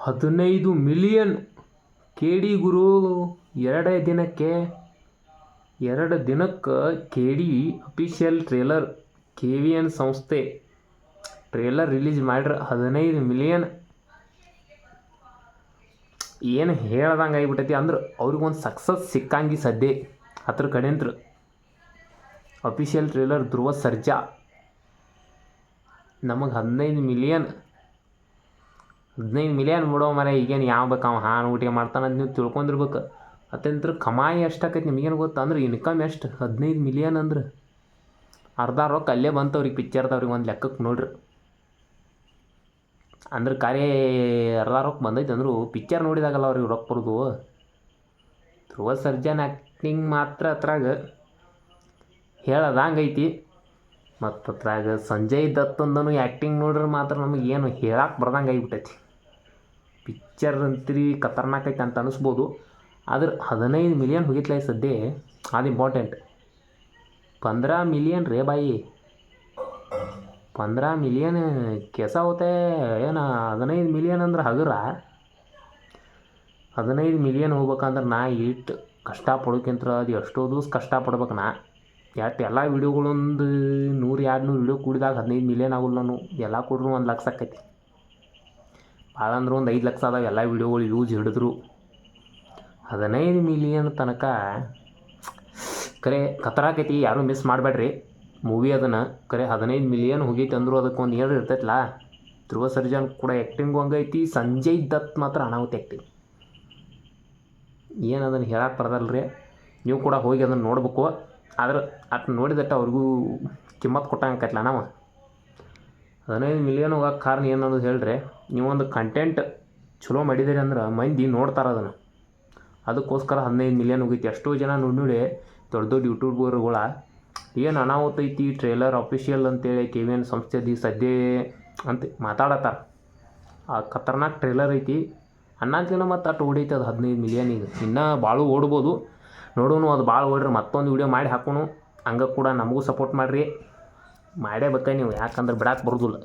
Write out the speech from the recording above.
15 million KD ಗುರು. 2 ದಿನಕ್ಕೆ KD official trailer KVN ಸಂಸ್ಥೆ trailer release ಮಾಡ್ರೆ 15 ಮಿಲಿಯನ್. ಏನು ಹೇಳ್ದಂಗೆ ಆಗಿಬಿಟ್ಟೈತಿ. ಅಂದ್ರೆ ಅವ್ರಿಗೊಂದು ಸಕ್ಸಸ್ ಸಿಕ್ಕಂಗೆ ಸದ್ಯ ಅದ್ರ ಕಡೆಂತ್ರ. ಅಫಿಷಿಯಲ್ ಟ್ರೇಲರ್ ಧ್ರುವ ಸರ್ಜಾ ನಮಗೆ 15 ಮಿಲಿಯನ್ ಬಿಡೋ ಮರ. ಈಗೇನು ಯಾವ ಬೇಕು ಅವ ಹಾನು ಊಟ ಮಾಡ್ತಾನಂತ ನೀವು ತಿಳ್ಕೊಂಡಿರ್ಬೇಕು. ಅತ್ಯಂತರ ಕಮಾಯಿ ಎಷ್ಟಾಕೈತಿ ನಿಮಗೇನು ಗೊತ್ತಾ? ಅಂದ್ರೆ ಇನ್ಕಮ್ ಎಷ್ಟು? 15 ಮಿಲಿಯನ್ ಅಂದ್ರೆ ಅರ್ಧ ರೊಕ್ಕ ಅಲ್ಲೇ ಬಂತವ್ರಿಗೆ ಪಿಕ್ಚರ್ದವ್ರಿಗೆ ಒಂದು ಲೆಕ್ಕಕ್ಕೆ ನೋಡ್ರಿ. ಅಂದ್ರೆ ಕಾರ್ಯ ಅರ್ಧ ರೊಕ್ಕ ಬಂದೈತೆ ಅಂದರು ಪಿಕ್ಚರ್ ನೋಡಿದಾಗಲ್ಲ ಅವ್ರಿಗೆ ರೊಕ್ಕ ಬರೋದು. ಧ್ರುವ ಸರ್ಜಾನ್ ಆ್ಯಕ್ಟಿಂಗ್ ಮಾತ್ರ ಅದ್ರಾಗ ಹೇಳದಂಗೈತಿ. ಮತ್ತು ಅದ್ರಾಗ ಸಂಜಯ್ ದತ್ತಂದನು ಆ್ಯಕ್ಟಿಂಗ್ ನೋಡ್ರೆ ಮಾತ್ರ ನಮಗೆ ಏನು ಹೇಳಕ್ಕೆ ಬರ್ದಂಗೆ ಆಗಿಬಿಟ್ಟೈತಿ. ಪಿಕ್ಚರ್ ಅಂತೀರಿ ಖತರ್ನಾಕ್ ಐತೆ ಅಂತ ಅನ್ನಿಸ್ಬೋದು. ಆದ್ರೆ 15 ಮಿಲಿಯನ್ ಹೋಗಿತ್ಲ ಸದ್ಯ, ಅದು ಇಂಪಾರ್ಟೆಂಟ್. 15 ಮಿಲಿಯನ್ ರೇ ಬಾಯಿ, 15 ಮಿಲಿಯನ್ ಕೆಸ ಹೋತೆ ಏನು? 15 ಮಿಲಿಯನ್ ಅಂದ್ರೆ ಹಗುರ. 15 ಮಿಲಿಯನ್ ಹೋಗ್ಬೇಕಂದ್ರೆ ನಾ ಇಟ್ಟು ಕಷ್ಟಪಡೋಕ್ಕಿಂತ ಅದು ಎಷ್ಟೋ ದಿವಸ ಕಷ್ಟಪಡ್ಬೇಕು. ನಾ ಎಲ್ಲ ವೀಡಿಯೋಗಳೊಂದು 100-200 ವೀಡಿಯೋ ಕೂಡಿದಾಗ 15 ಮಿಲಿಯನ್ ಆಗೋಲ್ಲ. ನಾನು ಎಲ್ಲ ಕೊಡ್ರು 1 ಲಕ್ಷ ಆಕೈತಿ. ಭಾಳ ಅಂದ್ರೆ ಒಂದು 5 ಲಕ್ಷ ಅದಾವೆ ಎಲ್ಲ ವೀಡಿಯೋಗಳು ಯೂಸ್ ಹಿಡಿದ್ರು. 15 ಮಿಲಿಯನ್ ತನಕ ಕರೆ ಖತರಾಕೈತಿ. ಯಾರೂ ಮಿಸ್ ಮಾಡಬೇಡ್ರಿ ಮೂವಿ. ಅದನ್ನು ಕರೆ 15 ಮಿಲಿಯನ್ ಹೋಗೈತಿ ಅಂದರು ಅದಕ್ಕೊಂದು ಏನು ಇರ್ತೈತಲ್ಲ. ಧ್ರುವ ಸರ್ಜಾನ್ ಕೂಡ ಆ್ಯಕ್ಟಿಂಗು ಹಂಗೈತಿ. ಸಂಜಯ್ ದತ್ ಮಾತ್ರ ಅನಾಹುತ ಆ್ಯಕ್ಟಿಂಗ್. ಏನು ಅದನ್ನು ಹೇಳಕ್ಕೆ ಬರದಲ್ರಿ. ನೀವು ಕೂಡ ಹೋಗಿ ಅದನ್ನು ನೋಡ್ಬೇಕು. ಆದ್ರೆ ಅಟ್ ನೋಡಿದಟ್ಟ ಅವ್ರಿಗೂ ಕಿಮ್ಮತ್ತು ಕೊಟ್ಟಂಗೆ ಆಕೈತಲ್ಲ ನಾವು. 15 ಮಿಲಿಯನ್ ಹೋಗಕ್ಕೆ ಕಾರಣ ಏನು ಅನ್ನೋದು ಹೇಳ್ರಿ. ನೀವೊಂದು ಕಂಟೆಂಟ್ ಚಲೋ ಮಾಡಿದ್ದೀರಿ ಅಂದ್ರೆ ಮಂದಿ ನೋಡ್ತಾರೆ ಅದನ್ನು. ಅದಕ್ಕೋಸ್ಕರ 15 ಮಿಲಿಯನ್ ಹೋಗೈತಿ. ಎಷ್ಟೋ ಜನ ನೋಡಿ ದೊಡ್ಡ ದೊಡ್ಡ ಯೂಟ್ಯೂಬರ್ಗಳ ಏನು ಅನಾಹುತ ಐತಿ ಟ್ರೇಲರ್ ಅಫಿಷಿಯಲ್ ಅಂತೇಳಿ KVN ಸಂಸ್ಥೆದು ಸದ್ಯ ಅಂತ ಮಾತಾಡತ್ತಾರ. ಆ ಖತರ್ನಾಕ್ ಟ್ರೇಲರ್ ಐತಿ ಅನ್ನಂತಲಿನ ಮತ್ತು ಅಷ್ಟು ಓಡೈತಿ ಅದು 15 ಮಿಲಿಯನಿಗೆ. ಇನ್ನೂ ಭಾಳ ಓಡ್ಬೋದು ನೋಡೋನು. ಅದು ಭಾಳ ಓಡ್ರಿ ಮತ್ತೊಂದು ವೀಡಿಯೋ ಮಾಡಿ ಹಾಕೋಣ. ಹಂಗೆ ಕೂಡ ನಮಗೂ ಸಪೋರ್ಟ್ ಮಾಡಿರಿ. ಮಾಡೇ ಬೇಕಾ ನೀವು, ಯಾಕಂದ್ರೆ ಬಿಡಕ್ಕೆ ಬರೋದಿಲ್ಲ.